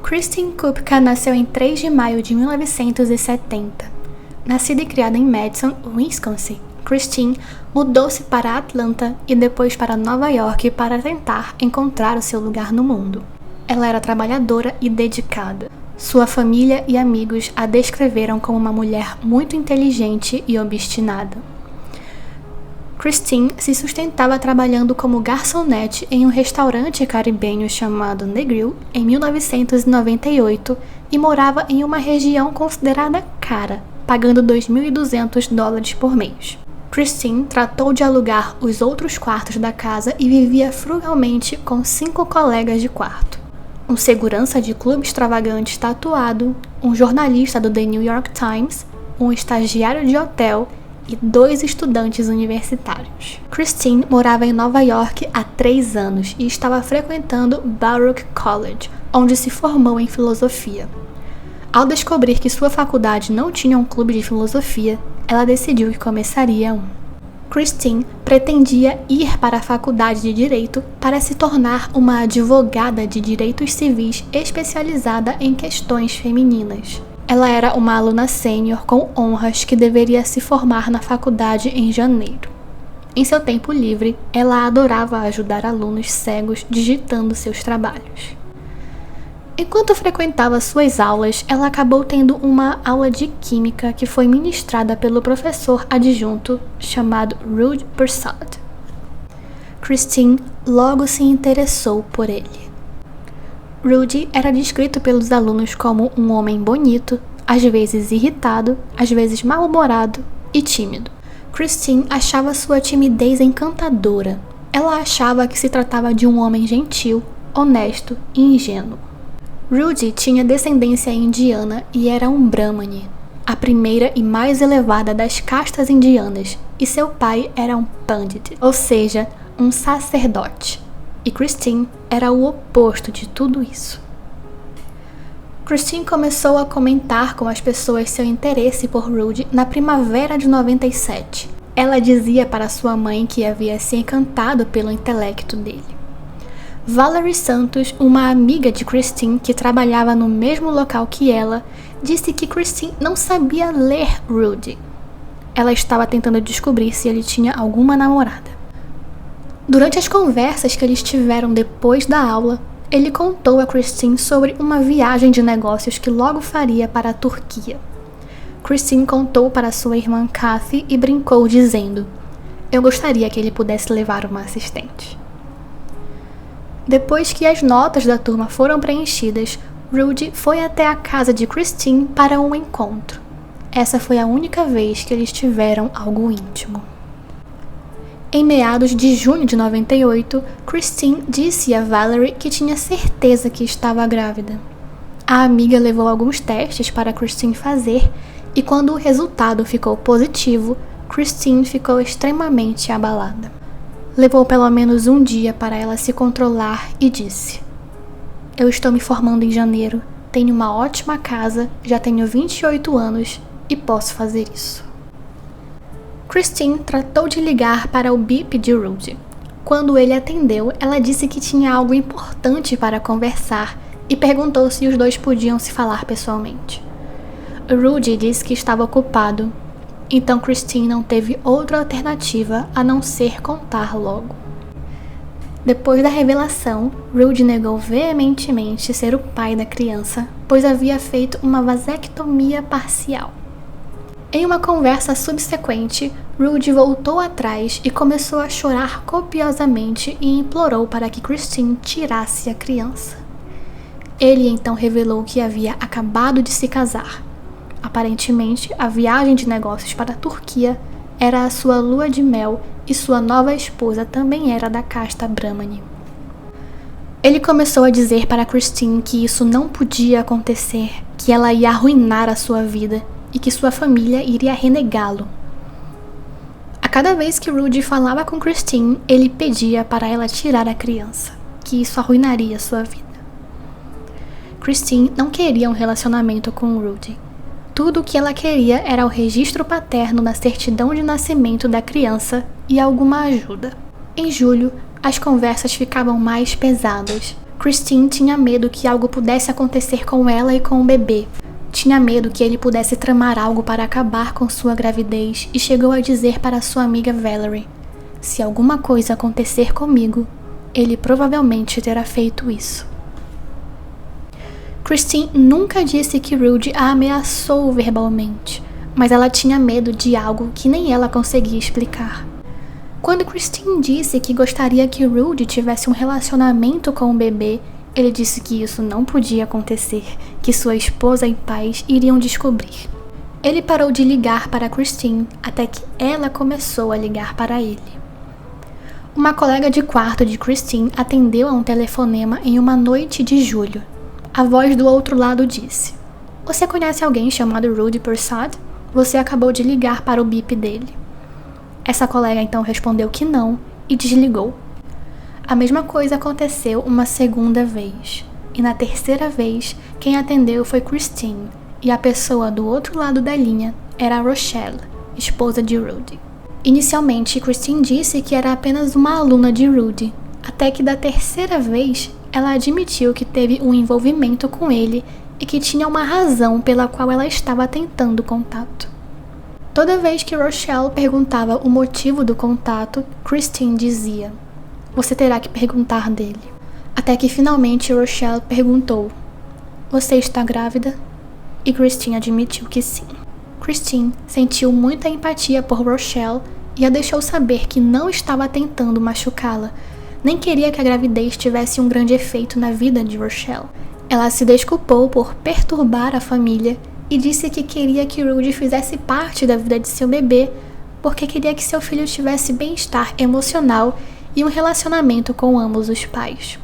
Christine Kupka nasceu em 3 de maio de 1970. Nascida e criada em Madison, Wisconsin, Christine mudou-se para Atlanta e depois para Nova York para tentar encontrar o seu lugar no mundo. Ela era trabalhadora e dedicada. Sua família e amigos a descreveram como uma mulher muito inteligente e obstinada. Christine se sustentava trabalhando como garçonete em um restaurante caribenho chamado Negril em 1998 e morava em uma região considerada cara, pagando $2.200 por mês. Christine tratou de alugar os outros quartos da casa e vivia frugalmente com 5 colegas de quarto. Um segurança de clube extravagante tatuado, um jornalista do The New York Times, um estagiário de hotel e 2 estudantes universitários. Christine morava em Nova York há 3 anos e estava frequentando Baruch College, onde se formou em filosofia. Ao descobrir que sua faculdade não tinha um clube de filosofia, ela decidiu que começaria um. Christine pretendia ir para a faculdade de Direito para se tornar uma advogada de direitos civis especializada em questões femininas. Ela era uma aluna sênior com honras que deveria se formar na faculdade em janeiro. Em seu tempo livre, ela adorava ajudar alunos cegos digitando seus trabalhos. Enquanto frequentava suas aulas, ela acabou tendo uma aula de química que foi ministrada pelo professor adjunto chamado Rudy Persad. Christine logo se interessou por ele. Rudy era descrito pelos alunos como um homem bonito, às vezes irritado, às vezes mal-humorado e tímido. Christine achava sua timidez encantadora. Ela achava que se tratava de um homem gentil, honesto e ingênuo. Rudy tinha descendência indiana e era um Brahmane, a primeira e mais elevada das castas indianas, e seu pai era um Pandit, ou seja, um sacerdote. E Christine era o oposto de tudo isso. Christine começou a comentar com as pessoas seu interesse por Rudy na primavera de 97. Ela dizia para sua mãe que havia se encantado pelo intelecto dele. Valerie Santos, uma amiga de Christine que trabalhava no mesmo local que ela, disse que Christine não sabia ler Rudy. Ela estava tentando descobrir se ele tinha alguma namorada. Durante as conversas que eles tiveram depois da aula, ele contou a Christine sobre uma viagem de negócios que logo faria para a Turquia. Christine contou para sua irmã Kathy e brincou dizendo: "Eu gostaria que ele pudesse levar uma assistente." Depois que as notas da turma foram preenchidas, Rudy foi até a casa de Christine para um encontro. Essa foi a única vez que eles tiveram algo íntimo. Em meados de junho de 98, Christine disse a Valerie que tinha certeza que estava grávida. A amiga levou alguns testes para Christine fazer e quando o resultado ficou positivo, Christine ficou extremamente abalada. Levou pelo menos um dia para ela se controlar e disse: "Eu estou me formando em janeiro, tenho uma ótima casa, já tenho 28 anos e posso fazer isso." Christine tratou de ligar para o bip de Rudy. Quando ele atendeu, ela disse que tinha algo importante para conversar e perguntou se os dois podiam se falar pessoalmente. Rudy disse que estava ocupado, então Christine não teve outra alternativa a não ser contar logo. Depois da revelação, Rudy negou veementemente ser o pai da criança, pois havia feito uma vasectomia parcial. Em uma conversa subsequente, Rudy voltou atrás e começou a chorar copiosamente e implorou para que Christine tirasse a criança. Ele então revelou que havia acabado de se casar. Aparentemente, a viagem de negócios para a Turquia era a sua lua de mel e sua nova esposa também era da casta Brahmane. Ele começou a dizer para Christine que isso não podia acontecer, que ela ia arruinar a sua vida e que sua família iria renegá-lo. A cada vez que Rudy falava com Christine, ele pedia para ela tirar a criança, que isso arruinaria sua vida. Christine não queria um relacionamento com Rudy. Tudo o que ela queria era o registro paterno na certidão de nascimento da criança e alguma ajuda. Em julho, as conversas ficavam mais pesadas. Christine tinha medo que algo pudesse acontecer com ela e com o bebê. Tinha medo que ele pudesse tramar algo para acabar com sua gravidez e chegou a dizer para sua amiga Valerie: "Se alguma coisa acontecer comigo, ele provavelmente terá feito isso." Christine nunca disse que Rudy a ameaçou verbalmente, mas ela tinha medo de algo que nem ela conseguia explicar. Quando Christine disse que gostaria que Rudy tivesse um relacionamento com o bebê, ele disse que isso não podia acontecer, que sua esposa e pais iriam descobrir. Ele parou de ligar para Christine até que ela começou a ligar para ele. Uma colega de quarto de Christine atendeu a um telefonema em uma noite de julho. A voz do outro lado disse: "Você conhece alguém chamado Rudy Persad? Você acabou de ligar para o bip dele." Essa colega então respondeu que não e desligou. A mesma coisa aconteceu uma segunda vez. E na terceira vez, quem atendeu foi Christine, e a pessoa do outro lado da linha era a Rochelle, esposa de Rudy. Inicialmente, Christine disse que era apenas uma aluna de Rudy, até que da terceira vez, ela admitiu que teve um envolvimento com ele e que tinha uma razão pela qual ela estava tentando contato. Toda vez que Rochelle perguntava o motivo do contato, Christine dizia: "Você terá que perguntar dele." Até que finalmente Rochelle perguntou: "Você está grávida?" E Christine admitiu que sim. Christine sentiu muita empatia por Rochelle e a deixou saber que não estava tentando machucá-la, nem queria que a gravidez tivesse um grande efeito na vida de Rochelle. Ela se desculpou por perturbar a família e disse que queria que Rudy fizesse parte da vida de seu bebê, porque queria que seu filho tivesse bem-estar emocional e um relacionamento com ambos os pais.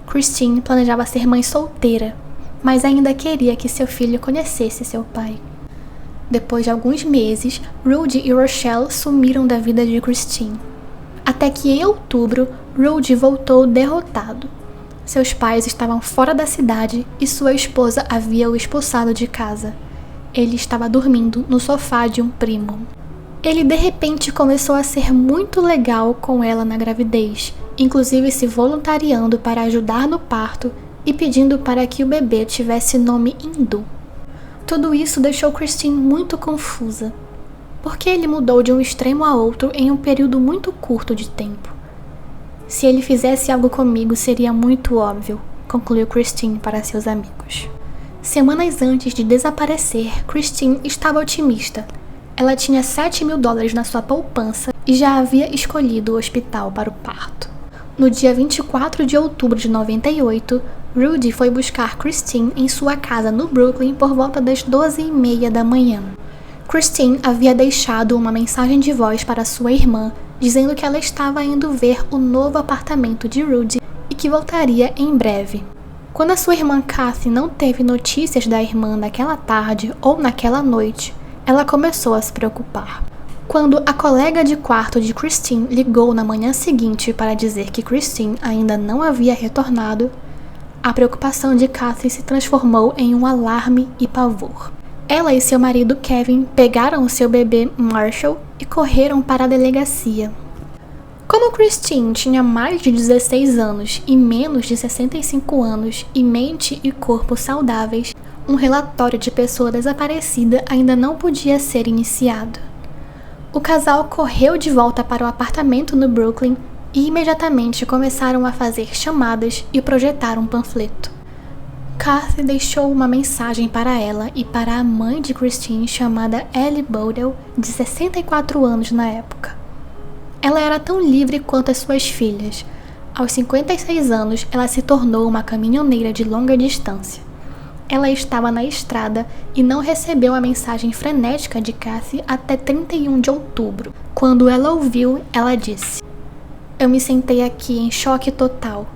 Christine planejava ser mãe solteira, mas ainda queria que seu filho conhecesse seu pai. Depois de alguns meses, Rudy e Rochelle sumiram da vida de Christine. Até que em outubro, Rudy voltou derrotado. Seus pais estavam fora da cidade e sua esposa havia o expulsado de casa. Ele estava dormindo no sofá de um primo. Ele de repente começou a ser muito legal com ela na gravidez, inclusive se voluntariando para ajudar no parto e pedindo para que o bebê tivesse nome hindu. Tudo isso deixou Christine muito confusa. Por que ele mudou de um extremo a outro em um período muito curto de tempo? "Se ele fizesse algo comigo, seria muito óbvio", concluiu Christine para seus amigos. Semanas antes de desaparecer, Christine estava otimista. Ela tinha $7.000 na sua poupança e já havia escolhido o hospital para o parto. No dia 24 de outubro de 98, Rudy foi buscar Christine em sua casa no Brooklyn por volta das 12h30 da manhã. Christine havia deixado uma mensagem de voz para sua irmã, dizendo que ela estava indo ver o novo apartamento de Rudy e que voltaria em breve. Quando a sua irmã Kathy não teve notícias da irmã naquela tarde ou naquela noite, ela começou a se preocupar. Quando a colega de quarto de Christine ligou na manhã seguinte para dizer que Christine ainda não havia retornado, a preocupação de Kathy se transformou em um alarme e pavor. Ela e seu marido Kevin pegaram o seu bebê Marshall e correram para a delegacia. Como Christine tinha mais de 16 anos e menos de 65 anos e mente e corpo saudáveis, um relatório de pessoa desaparecida ainda não podia ser iniciado. O casal correu de volta para o apartamento no Brooklyn e imediatamente começaram a fazer chamadas e projetar um panfleto. Kathy deixou uma mensagem para ela e para a mãe de Christine chamada Ellie Bodell, de 64 anos na época. Ela era tão livre quanto as suas filhas. Aos 56 anos, ela se tornou uma caminhoneira de longa distância. Ela estava na estrada e não recebeu a mensagem frenética de Kathy até 31 de outubro. Quando ela ouviu, ela disse: "Eu me sentei aqui em choque total."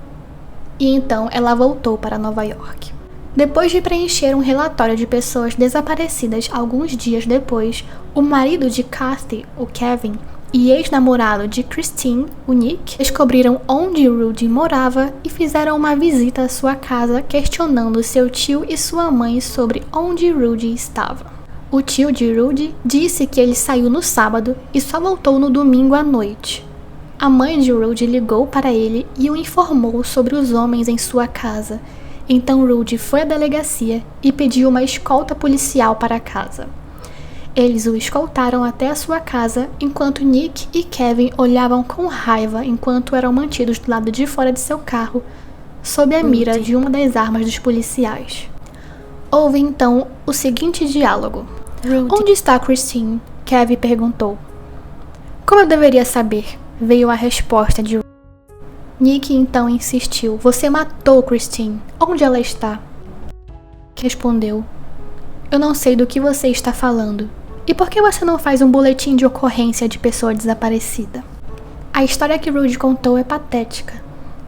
E então ela voltou para Nova York. Depois de preencher um relatório de pessoas desaparecidas alguns dias depois, o marido de Kathy, o Kevin, e ex-namorado de Christine, o Nick, descobriram onde Rudy morava e fizeram uma visita à sua casa questionando seu tio e sua mãe sobre onde Rudy estava. O tio de Rudy disse que ele saiu no sábado e só voltou no domingo à noite. A mãe de Rudy ligou para ele e o informou sobre os homens em sua casa. Então Rudy foi à delegacia e pediu uma escolta policial para a casa. Eles o escoltaram até a sua casa, enquanto Nick e Kevin olhavam com raiva enquanto eram mantidos do lado de fora de seu carro, sob a mira de uma das armas dos policiais. Houve então o seguinte diálogo. Onde está Christine? Kevin perguntou. Como eu deveria saber? Veio a resposta de Rudy. Nick então insistiu. Você matou Christine. Onde ela está? Respondeu. Eu não sei do que você está falando. E por que você não faz um boletim de ocorrência de pessoa desaparecida? A história que Rudy contou é patética.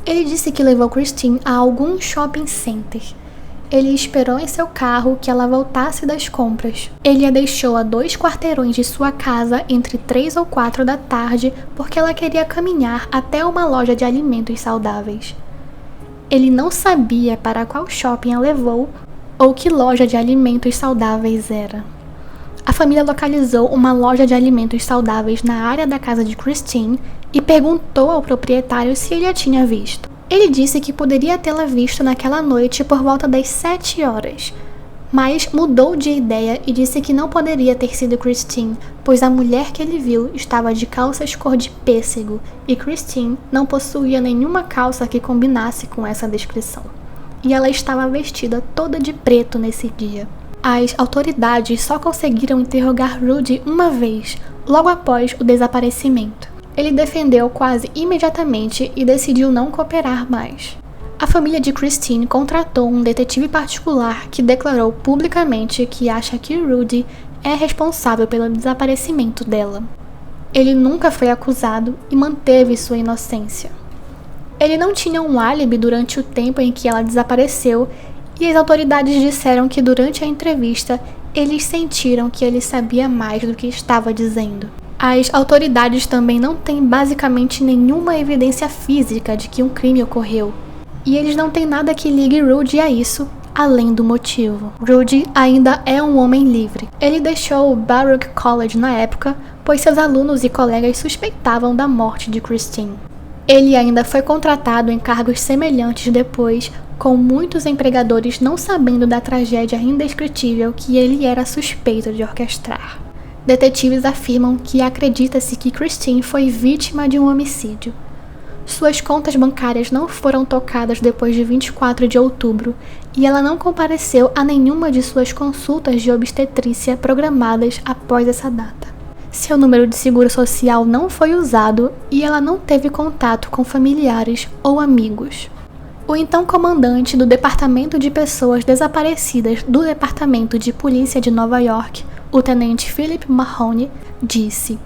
Ele disse que levou Christine a algum shopping center. Ele esperou em seu carro que ela voltasse das compras. Ele a deixou a 2 quarteirões de sua casa entre 3 ou 4 da tarde porque ela queria caminhar até uma loja de alimentos saudáveis. Ele não sabia para qual shopping a levou ou que loja de alimentos saudáveis era. A família localizou uma loja de alimentos saudáveis na área da casa de Christine e perguntou ao proprietário se ele a tinha visto. Ele disse que poderia tê-la visto naquela noite por volta das 7 horas, mas mudou de ideia e disse que não poderia ter sido Christine, pois a mulher que ele viu estava de calças cor de pêssego e Christine não possuía nenhuma calça que combinasse com essa descrição. E ela estava vestida toda de preto nesse dia. As autoridades só conseguiram interrogar Rudy uma vez, logo após o desaparecimento. Ele defendeu quase imediatamente e decidiu não cooperar mais. A família de Christine contratou um detetive particular que declarou publicamente que acha que Rudy é responsável pelo desaparecimento dela. Ele nunca foi acusado e manteve sua inocência. Ele não tinha um álibi durante o tempo em que ela desapareceu e as autoridades disseram que durante a entrevista eles sentiram que ele sabia mais do que estava dizendo. As autoridades também não têm basicamente nenhuma evidência física de que um crime ocorreu. E eles não têm nada que ligue Rudy a isso, além do motivo. Rudy ainda é um homem livre. Ele deixou o Baruch College na época, pois seus alunos e colegas suspeitavam da morte de Christine. Ele ainda foi contratado em cargos semelhantes depois, com muitos empregadores não sabendo da tragédia indescritível que ele era suspeito de orquestrar. Detetives afirmam que acredita-se que Christine foi vítima de um homicídio. Suas contas bancárias não foram tocadas depois de 24 de outubro e ela não compareceu a nenhuma de suas consultas de obstetrícia programadas após essa data. Seu número de seguro social não foi usado e ela não teve contato com familiares ou amigos. O então comandante do Departamento de Pessoas Desaparecidas do Departamento de Polícia de Nova York, o tenente Philip Mahoney, disse: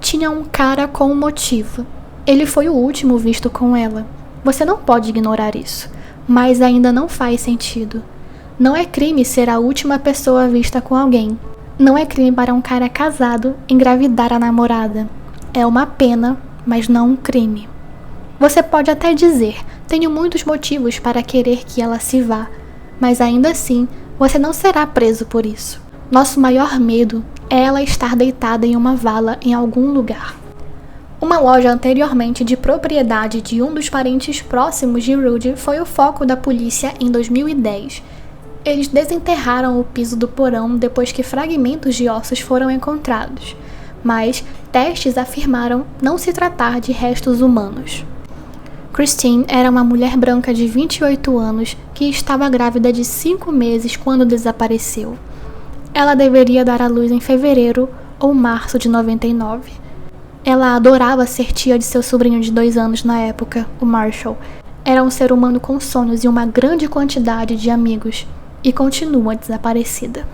tinha um cara com um motivo. Ele foi o último visto com ela. Você não pode ignorar isso, mas ainda não faz sentido. Não é crime ser a última pessoa vista com alguém. Não é crime para um cara casado engravidar a namorada. É uma pena, mas não um crime. Você pode até dizer, tenho muitos motivos para querer que ela se vá, mas ainda assim, você não será preso por isso. Nosso maior medo é ela estar deitada em uma vala em algum lugar. Uma loja anteriormente de propriedade de um dos parentes próximos de Rudy foi o foco da polícia em 2010. Eles desenterraram o piso do porão depois que fragmentos de ossos foram encontrados, mas testes afirmaram não se tratar de restos humanos. Christine era uma mulher branca de 28 anos que estava grávida de 5 meses quando desapareceu. Ela deveria dar à luz em fevereiro ou março de 99. Ela adorava ser tia de seu sobrinho de 2 anos na época, o Marshall. Era um ser humano com sonhos e uma grande quantidade de amigos, e continua desaparecida.